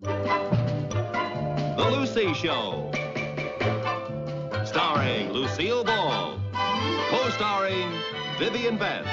The Lucy Show. Starring Lucille Ball. Co-starring Vivian Vance.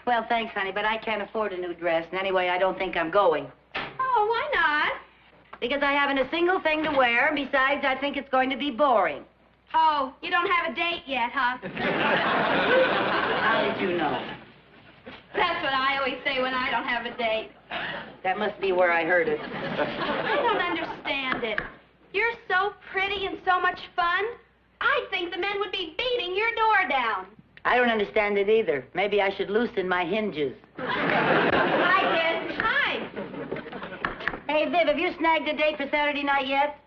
Well, thanks, honey, but I can't afford a new dress. And anyway, I don't think I'm going. Oh, why not? Because I haven't a single thing to wear. Besides, I think it's going to be boring. Oh, you don't have a date yet, huh? How did you know? That's what I always say when I don't have a date. That must be where I heard it. I don't understand it. You're so pretty and so much fun. I'd think the men would be beating your door down. I don't understand it either. Maybe I should loosen my hinges. Hi, Viv. Hi. Hey, Viv, have you snagged a date for Saturday night yet?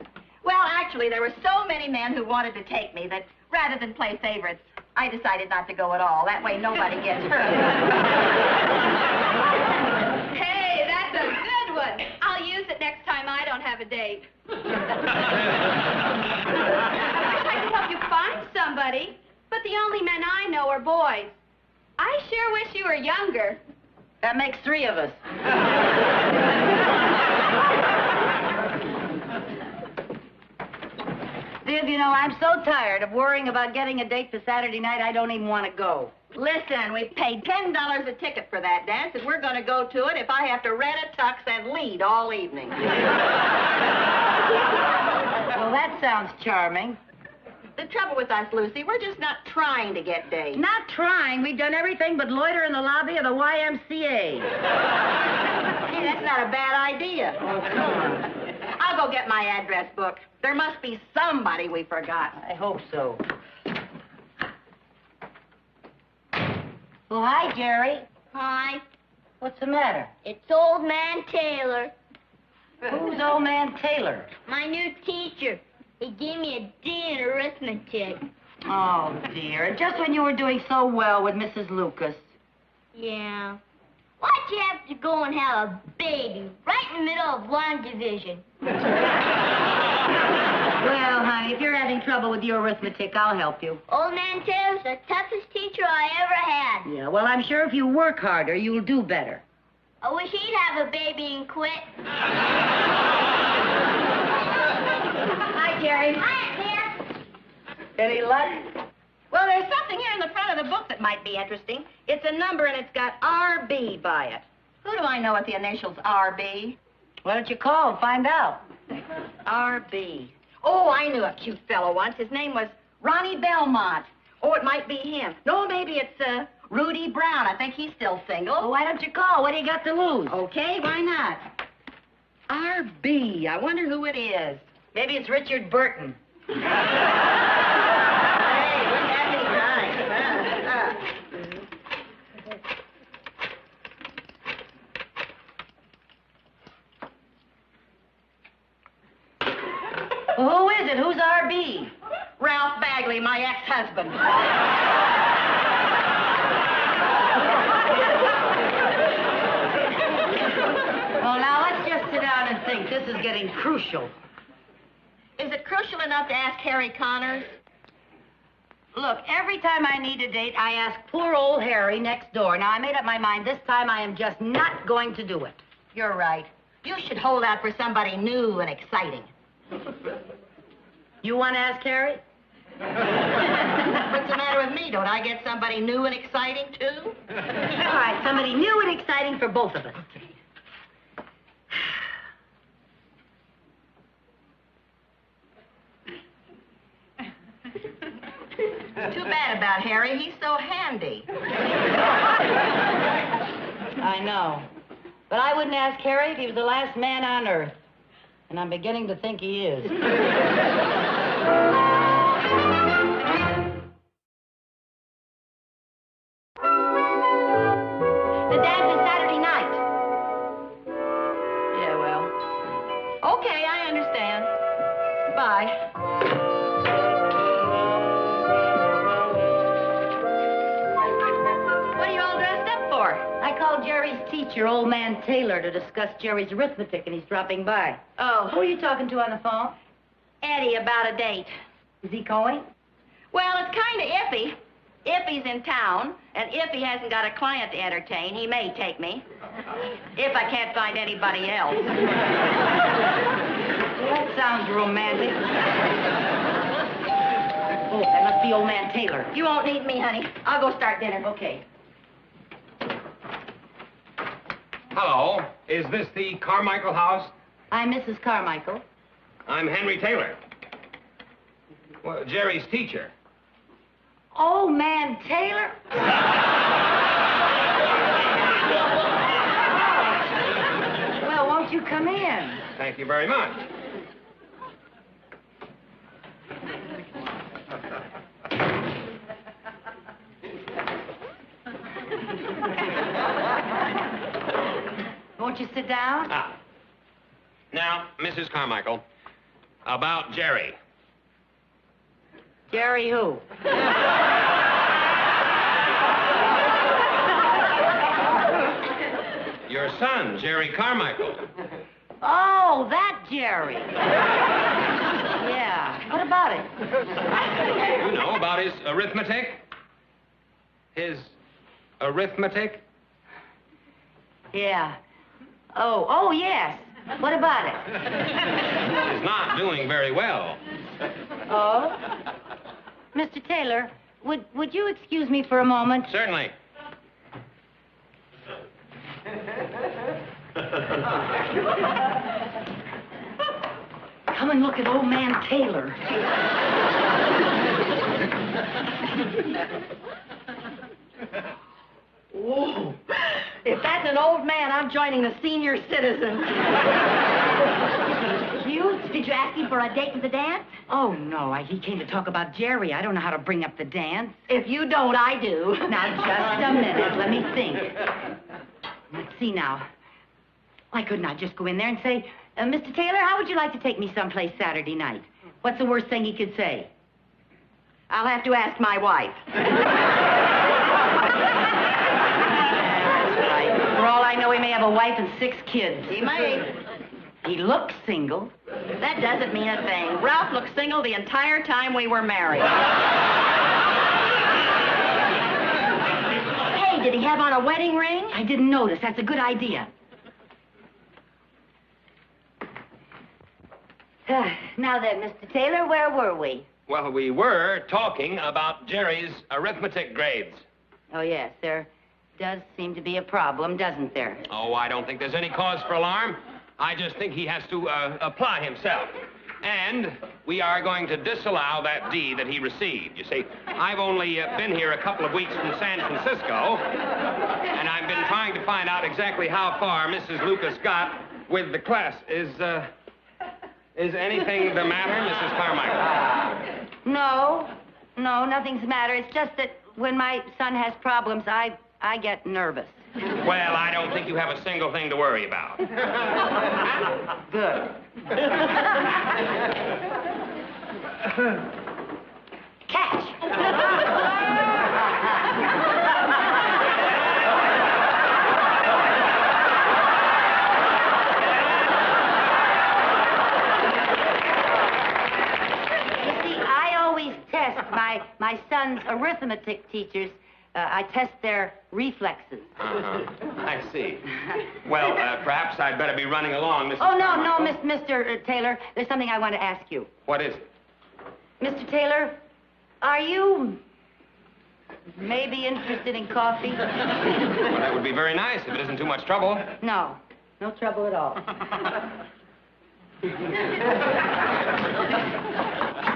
Well, actually, there were so many men who wanted to take me that rather than play favorites, I decided not to go at all. That way nobody gets hurt. Hey, that's a good one. I'll use it next time I don't have a date. I'd like to help you find somebody. But the only men I know are boys. I sure wish you were younger. That makes 3 of us. Viv, you know, I'm so tired of worrying about getting a date for Saturday night, I don't even want to go. Listen, we paid $10 a ticket for that dance, and we're going to go to it if I have to rent a tux and lead all evening. Well, that sounds charming. The trouble with us, Lucy, we're just not trying to get dates. Not trying. We've done everything but loiter in the lobby of the YMCA. Hey, that's not a bad idea. Oh, come on. I'll go get my address book. There must be somebody we forgot. I hope so. Well, hi, Jerry. Hi. What's the matter? It's Old Man Taylor. Who's Old Man Taylor? My new teacher. He gave me a D in arithmetic. Oh, dear. Just when you were doing so well with Mrs. Lucas. Yeah. Why'd you have to go and have a baby right in the middle of one division? Well, honey, if you're having trouble with your arithmetic, I'll help you. Old Man Taylor's the toughest teacher I ever had. Yeah, well, I'm sure if you work harder, you'll do better. I wish he'd have a baby and quit. Hi, Jerry. Hi, Aunt. Any luck? Well, there's something here in the front of the book that might be interesting. It's a number, and it's got RB by it. Who do I know with the initials RB? Why don't you call and find out? RB. Oh, I knew a cute fellow once. His name was Ronnie Belmont. Oh, it might be him. No, maybe it's Rudy Brown. I think he's still single. Well, why don't you call? What do you got to lose? Okay, why not? RB. I wonder who it is. Maybe it's Richard Burton. Hey, wouldn't that be nice? Well, who is it? Who's RB? Ralph Bagley, my ex-husband. Well, now, let's just sit down and think. This is getting crucial. Is it crucial enough to ask Harry Connors? Look, every time I need a date, I ask poor old Harry next door. Now, I made up my mind this time I am just not going to do it. You're right. You should hold out for somebody new and exciting. You want to ask Harry? What's the matter with me? Don't I get somebody new and exciting, too? All right, somebody new and exciting for both of us. Too bad about Harry. He's so handy. I know. But I wouldn't ask Harry if he was the last man on Earth. And I'm beginning to think he is. The dance is Saturday night. Yeah, well. Okay, I understand. Bye. What are you all dressed up for? I called Jerry's teacher, old man Taylor, to discuss Jerry's arithmetic, and he's dropping by. Oh, Who are you talking to on the phone? Eddie about a date. Is he going? Well, it's kind of iffy. If he's in town, and if he hasn't got a client to entertain, he may take me. If I can't find anybody else. Well, that sounds romantic. Oh, that must be old man Taylor. You won't need me, honey. I'll go start dinner. Okay. Hello. Is this the Carmichael house? I'm Mrs. Carmichael. I'm Henry Taylor. Well, Jerry's teacher. Old man Taylor? Well, won't you come in? Thank you very much. Won't you sit down? Now, Mrs. Carmichael, about Jerry. Jerry who? Your son, Jerry Carmichael. Oh, that Jerry. Yeah. What about it? You know, about his arithmetic? His arithmetic? Yeah. Oh, yes. What about it? He's not doing very well. Oh? Mr. Taylor, would you excuse me for a moment? Certainly. Come and look at old man Taylor. Whoa. If that's an old man, I'm joining the senior citizens. Cute? Did you ask him for a date to the dance? Oh, no. He came to talk about Jerry. I don't know how to bring up the dance. If you don't, I do. Now, just a minute. Let me think. Let's see now. Why couldn't I just go in there and say, Mr. Taylor, how would you like to take me someplace Saturday night? What's the worst thing he could say? I'll have to ask my wife. For all I know, he may have a wife and 6 kids. He may. He looks single. That doesn't mean a thing. Ralph looked single the entire time we were married. Hey, did he have on a wedding ring? I didn't notice. That's a good idea. Now then, Mr. Taylor, where were we? Well, we were talking about Jerry's arithmetic grades. Oh, yes, there does seem to be a problem, doesn't there? Oh, I don't think there's any cause for alarm. I just think he has to apply himself. And we are going to disallow that D that he received. You see, I've only been here a couple of weeks from San Francisco, and I've been trying to find out exactly how far Mrs. Lucas got with the class. Is anything the matter, Mrs. Carmichael? No, nothing's the matter. It's just that when my son has problems, I get nervous. Well, I don't think you have a single thing to worry about. Good. Catch! You see, I always test my son's arithmetic teachers. I test their reflexes. I see. Well, perhaps I'd better be running along, Mrs. Oh, no, Carmichael. Mr. Taylor. There's something I want to ask you. What is it? Mr. Taylor, are you maybe interested in coffee? Well, that would be very nice if it isn't too much trouble. No trouble at all.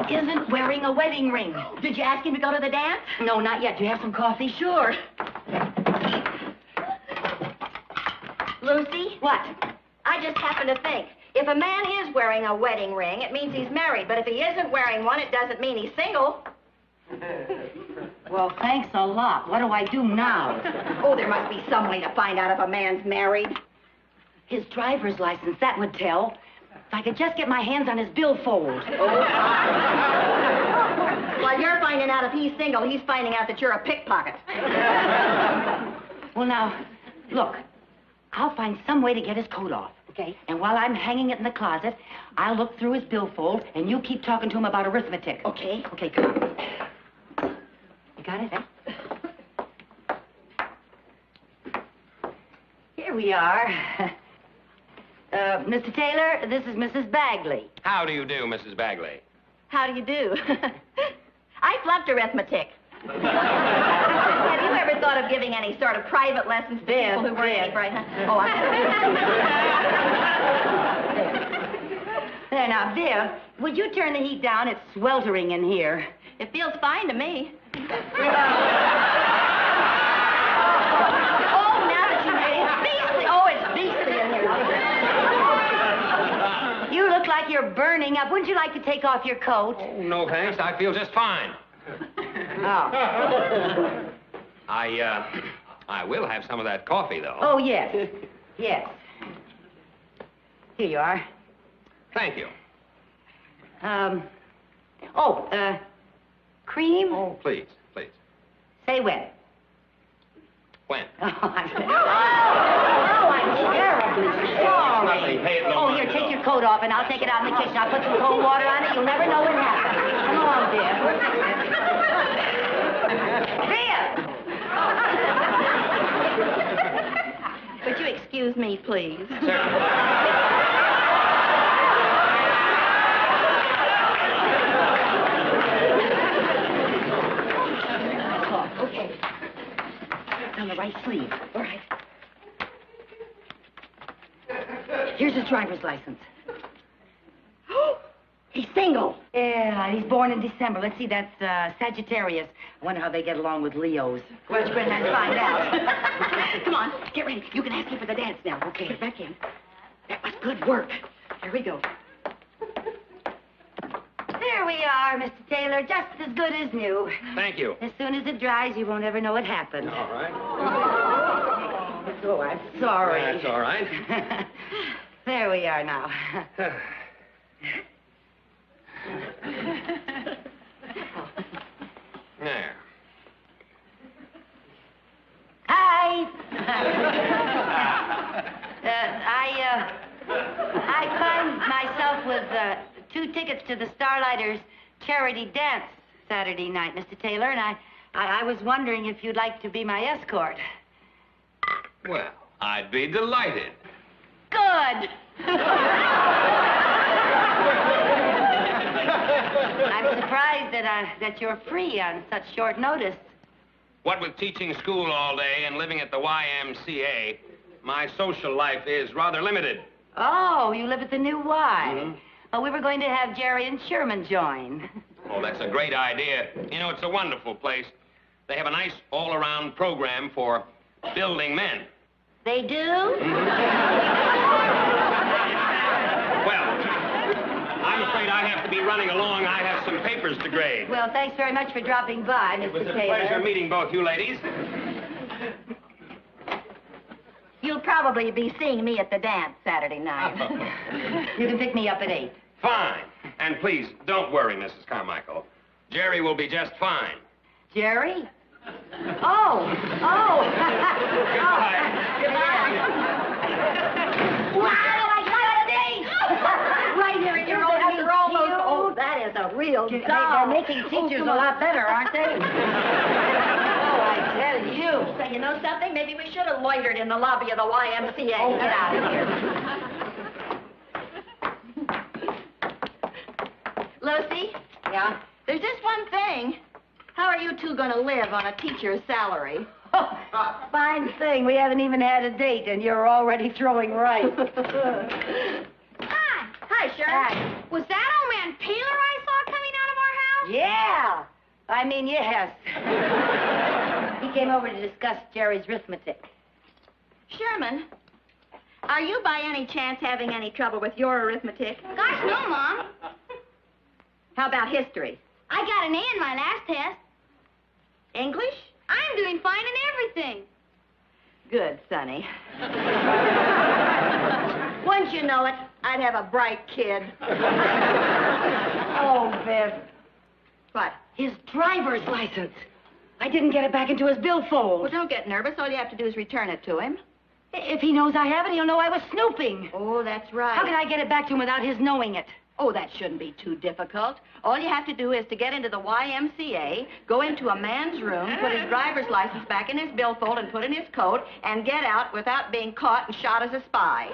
isn't wearing a wedding ring. Did you ask him to go to the dance? No, not yet. Do you have some coffee? Sure. Lucy? What? I just happened to think. If a man is wearing a wedding ring, it means he's married. But if he isn't wearing one, it doesn't mean he's single. Well, thanks a lot. What do I do now? Oh, there must be some way to find out if a man's married. His driver's license, that would tell. If I could just get my hands on his billfold. While you're finding out if he's single, he's finding out that you're a pickpocket. Well, now, look. I'll find some way to get his coat off. Okay. And while I'm hanging it in the closet, I'll look through his billfold, and you keep talking to him about arithmetic. Okay. Okay, come on. You got it? Here we are. Mr. Taylor, this is Mrs. Bagley. How do you do, Mrs. Bagley? How do you do? I flunked arithmetic. Have you ever thought of giving any sort of private lessons to people who weren't any bright? Huh? Oh, I'm There, now, Viv, would you turn the heat down? It's sweltering in here. It feels fine to me. Oh, now that you made it beastly. Oh, it's beastly in here. You look like you're burning up. Wouldn't you like to take off your coat? Oh, no, thanks. I feel just fine. Oh. I will have some of that coffee, though. Oh, yes. Yes. Here you are. Thank you. Cream? Oh, please, please. Say when. When? Oh, I'm terribly sorry. Nothing. Pay it no Oh, mind here, at take all. your coat off, and I'll take it out in the kitchen. I'll put some cold water on it. You'll never know what happened. Come on, dear. Would you excuse me, please? Okay. On the right sleeve. All right. Here's his driver's license. He's single. Yeah, he's born in December. Let's see, that's Sagittarius. I wonder how they get along with Leos. Why don't you go in and find out? Come on, get ready. You can ask him for the dance now. Okay. Get back in. That was good work. Here we go. There we are, Mr. Taylor. Just as good as new. Thank you. As soon as it dries, you won't ever know what happened. All right. Oh, I'm sorry. That's all right. There we are now. There. Hi. I find myself with 2 tickets to the Starlighters charity dance Saturday night, Mr. Taylor, and I was wondering if you'd like to be my escort. Well, I'd be delighted. Good. I'm surprised that you're free on such short notice. What with teaching school all day and living at the YMCA, my social life is rather limited. Oh, you live at the New Y. Mhm. Oh, we were going to have Jerry and Sherman join. Oh, that's a great idea. You know, it's a wonderful place. They have a nice all-around program for building men. They do? Well, I'm afraid I have to be running along. I have some papers to grade. Well, thanks very much for dropping by, Mr. It was a Taylor. pleasure meeting both you ladies. You'll probably be seeing me at the dance Saturday night. You can pick me up at 8. Fine. And please, don't worry, Mrs. Carmichael. Jerry will be just fine. Jerry? Oh. Goodbye. Right here in your own After all those... cute. Oh, that is a real They're doll. making teachers a come on. lot better, aren't they? Oh, I tell you. Say, you know something? Maybe we should have loitered in the lobby of the YMCA. Oh, get out of here. Lucy, Yeah? there's just one thing. How are you two going to live on a teacher's salary? Oh, fine thing. We haven't even had a date, and you're already throwing right. Hi. Hi, Shirley. Hi. Was that old man Taylor I saw coming out of Yeah. I mean, yes. He came over to discuss Jerry's arithmetic. Sherman, are you by any chance having any trouble with your arithmetic? Gosh, no, Mom. How about history? I got an A in my last test. English? I'm doing fine in everything. Good, Sonny. Once you know it, I'd have a bright kid. Oh, Viv. What? His driver's license. I didn't get it back into his billfold. Well, don't get nervous. All you have to do is return it to him. If he knows I have it, he'll know I was snooping. Oh, that's right. How can I get it back to him without his knowing it? Oh, that shouldn't be too difficult. All you have to do is to get into the YMCA, go into a man's room, put his driver's license back in his billfold and put in his coat, and get out without being caught and shot as a spy.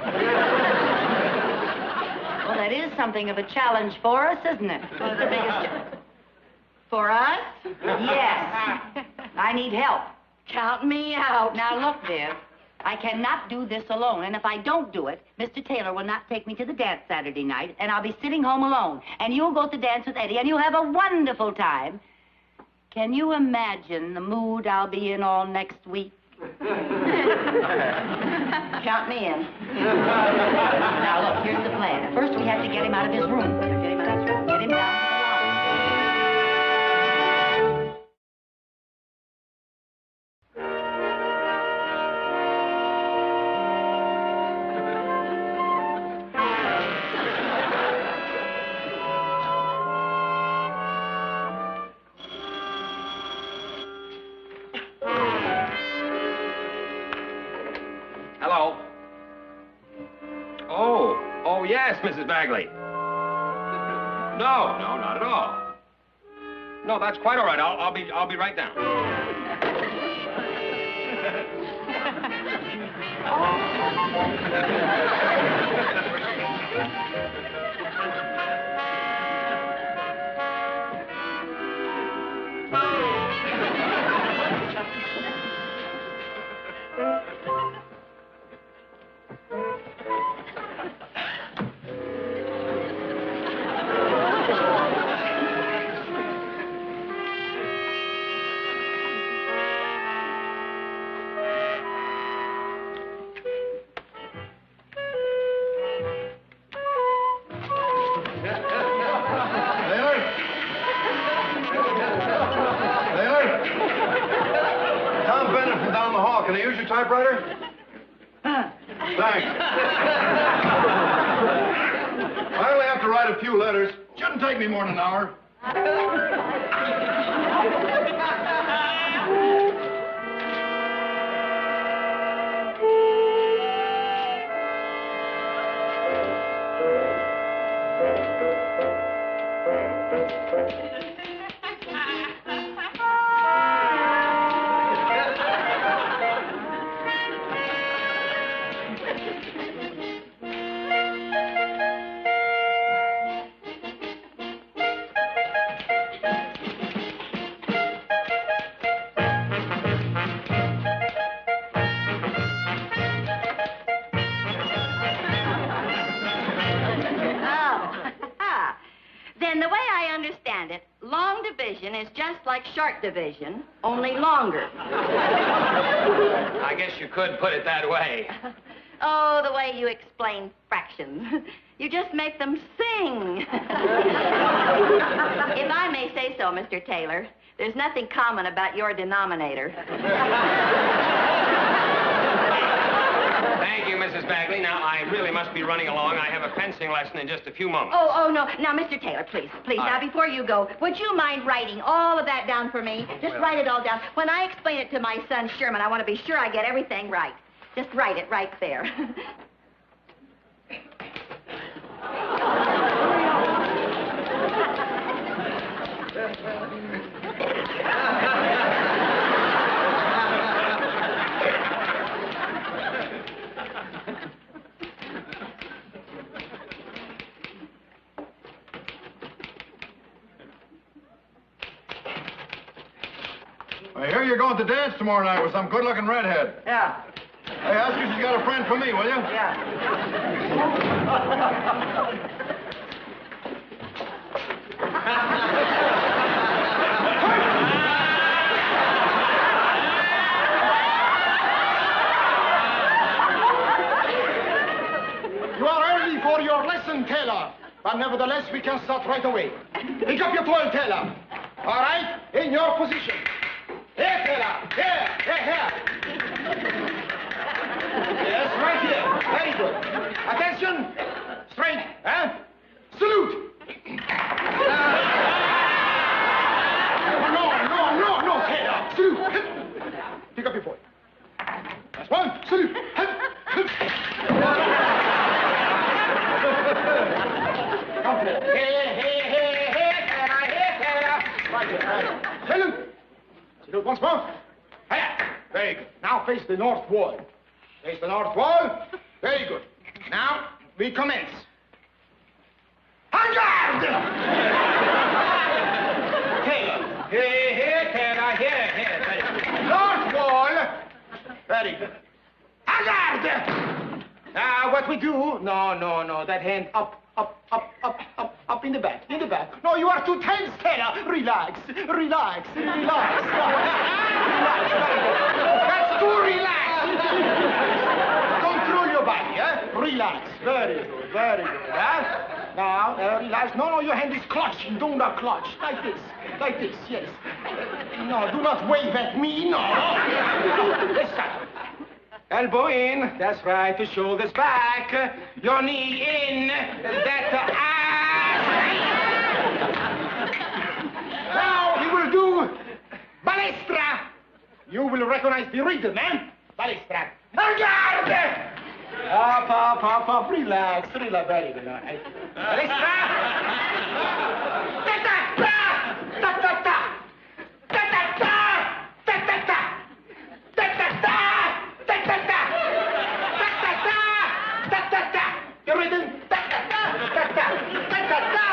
Well, that is something of a challenge for us, isn't it? One of the biggest... For us? Yes. I need help. Count me out. Now, look, Viv. I cannot do this alone, and if I don't do it, Mr. Taylor will not take me to the dance Saturday night, and I'll be sitting home alone. And you'll go to dance with Eddie, and you'll have a wonderful time. Can you imagine the mood I'll be in all next week? Count me in. Now, look, here's the plan. First, we have to get him out of his room. Get him out of his room. Get him down. Hello. Oh, yes, Mrs. Bagley. No, not at all. No, that's quite all right. I'll be right down. Can I use your typewriter? Thanks. I only have to write a few letters. Shouldn't take me more than an hour. Then the way I understand it, long division is just like short division, only longer. I guess you could put it that way. Oh, the way you explain fractions. You just make them sing. If I may say so, Mr. Taylor, there's nothing common about your denominator. Thank you, Mrs. Bagley. Now, I really must be running along. I have a fencing lesson in just a few moments. Oh, no. Now, Mr. Taylor, please. Now, before you go, would you mind writing all of that down for me? Just write it all down. When I explain it to my son, Sherman, I want to be sure I get everything right. Just write it right there. I hear you're going to dance tomorrow night with some good-looking redhead. Yeah. Hey, ask her if she's got a friend for me, will you? Yeah. but nevertheless, we can start right away. Pick up your toy, Taylor. All right? In your position. Here, Taylor. Here. Yes, right here. Very good. Attention. Straight. Salute. No, Taylor. Salute. Pick up your toy. That's one. Salute. Come here. Right here. Salute. Salute once more. Here. Very good. Now face the north wall. Face the north wall. Very good. Now we commence. En garde! Taylor. Here, Taylor. Here. Very good. North wall. Very good. En garde! Now what we do? No. That hand up in the back. No, you are too tense, Taylor. Relax. Relax. That's too relaxed. Control your body, Relax. Very good, Now, relax. No, your hand is clutching. Do not clutch. Like this, yes. No, do not wave at me, no. This side. Elbow in. That's right. The shoulders back. Your knee in. That Now we will do balestra. You will recognize the rhythm, Balestra. En garde! Up. Relax. Very good. Balestra. Ta-ta-ta! Ta-ta-ta! Ta-ta-ta! Ta-ta-ta! Ta-ta-ta! Ta-ta-ta! Ta-ta-ta! Your rhythm. Ta-ta-ta! Ta-ta-ta! Ta-ta-ta!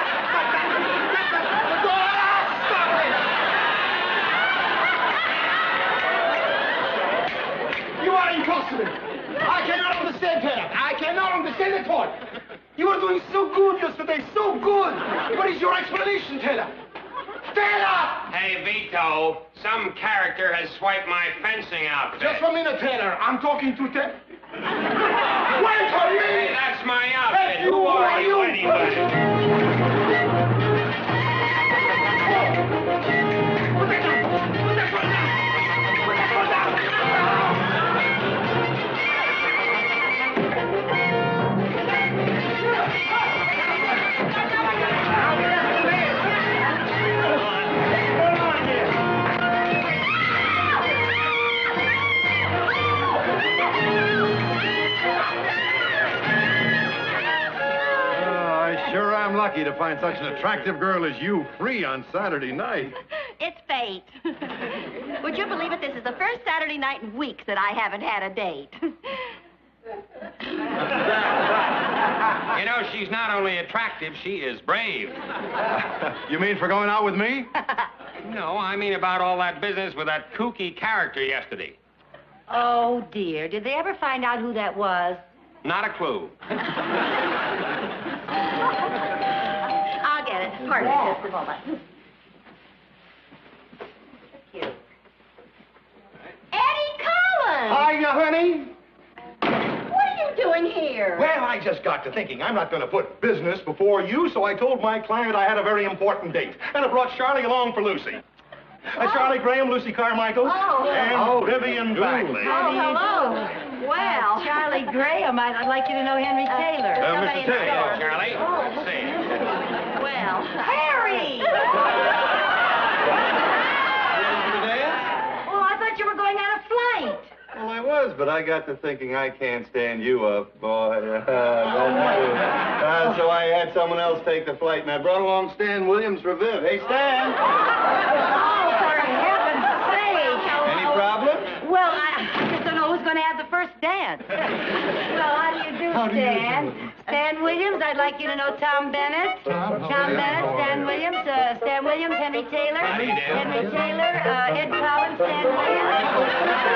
You are impossible. I cannot understand her. I cannot understand at all. You were doing so good yesterday, so good. What is your explanation, Taylor? Taylor! Hey, Vito, some character has swiped my fencing outfit. Just a minute, Taylor. I'm talking to Taylor. Wait for me! Hey, that's my outfit. Hey, who are you? Anyway? I'm lucky to find such an attractive girl as you free on Saturday night. It's fate. Would you believe it? This is the first Saturday night in weeks that I haven't had a date. You know, she's not only attractive, she is brave. You mean for going out with me? No, I mean about all that business with that kooky character yesterday. Oh, dear. Did they ever find out who that was? Not a clue. I'll get it. Pardon me just a moment. Thank you. Eddie Collins! Hiya, honey. What are you doing here? Well, I just got to thinking I'm not going to put business before you, so I told my client I had a very important date. And I brought Charlie along for Lucy. Charlie Graham, Lucy Carmichael, and Vivian Bagley. Oh, hello. Well. Charlie Graham. I'd like you to know Henry Taylor. Mr. Taylor. Charlie. Oh. See. Well. Harry! Oh, I thought you were going on a flight. Well, I was, but I got to thinking I can't stand you up, boy. So I had someone else take the flight, and I brought along Stan Williams for Viv. Hey, Stan! Oh, for heaven's sake! Any problem? Well, I just don't know who's going to have the first dance. Well, how do you do, Stan? Stan Williams, I'd like you to know Tom Bennett. Tom Bennett, Stan Williams, Henry Taylor. Henry Taylor, Ed Collins, Stan Williams.